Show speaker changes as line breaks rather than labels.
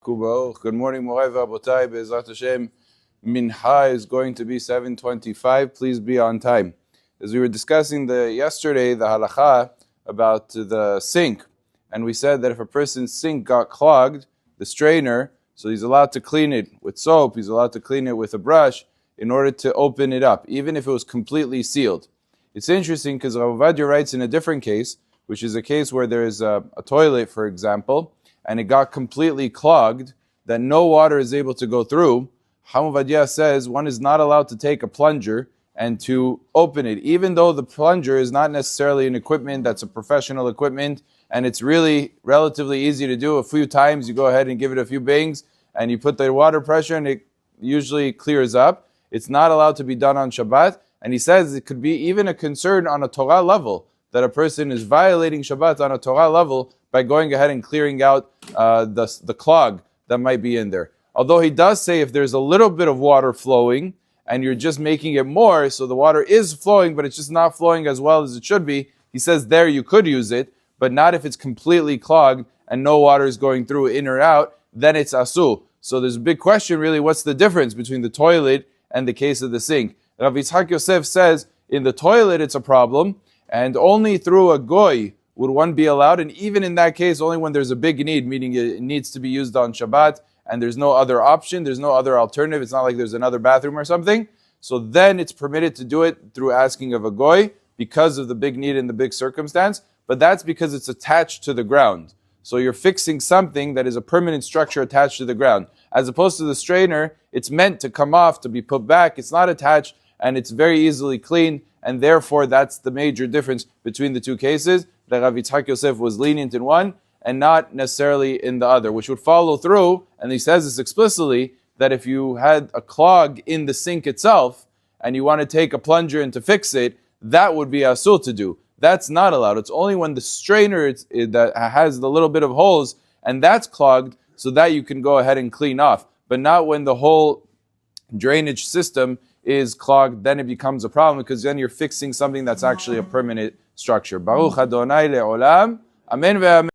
Good morning, Moray Vabotai. Be'ezrat Hashem, Mincha is going to be 7:25. Please be on time. As we were discussing yesterday, the halacha about the sink, and we said that if a person's sink got clogged, the strainer, so he's allowed to clean it with soap, he's allowed to clean it with a brush in order to open it up, even if it was completely sealed. It's interesting because Rav Ovadia writes in a different case, which is a case where there is a toilet, for example, and it got completely clogged, that no water is able to go through. Rav Ovadia says one is not allowed to take a plunger and to open it, even though the plunger is not necessarily an equipment that's a professional equipment, and it's really relatively easy to do. A few times you go ahead and give it a few bangs, and you put the water pressure, and it usually clears up. It's not allowed to be done on Shabbat, and he says it could be even a concern on a Torah level, that a person is violating Shabbat on a Torah level by going ahead and clearing out the clog that might be in there. Although he does say if there's a little bit of water flowing and you're just making it more, so the water is flowing but it's just not flowing as well as it should be, he says there you could use it, but not if it's completely clogged and no water is going through in or out, then it's asu. So there's a big question really, what's the difference between the toilet and the case of the sink? Rav Yitzhak Yosef says in the toilet it's a problem, and only through a goy would one be allowed, and even in that case, only when there's a big need, meaning it needs to be used on Shabbat, and there's no other option, there's no other alternative, it's not like there's another bathroom or something, so then it's permitted to do it through asking of a goy, because of the big need and the big circumstance, but that's because it's attached to the ground. So you're fixing something that is a permanent structure attached to the ground. As opposed to the strainer, it's meant to come off, to be put back, it's not attached, and it's very easily cleaned, and therefore that's the major difference between the two cases, that Rav Yitzhak Yosef was lenient in one and not necessarily in the other, which would follow through, and he says this explicitly, that if you had a clog in the sink itself and you want to take a plunger and to fix it, that would be asur to do. That's not allowed. It's only when the strainer that has the little bit of holes and that's clogged, so that you can go ahead and clean off, but not when the whole drainage system is clogged, then it becomes a problem because then you're fixing something that's actually a permanent structure. Baruch Adonai le'olam. Amen ve'amen.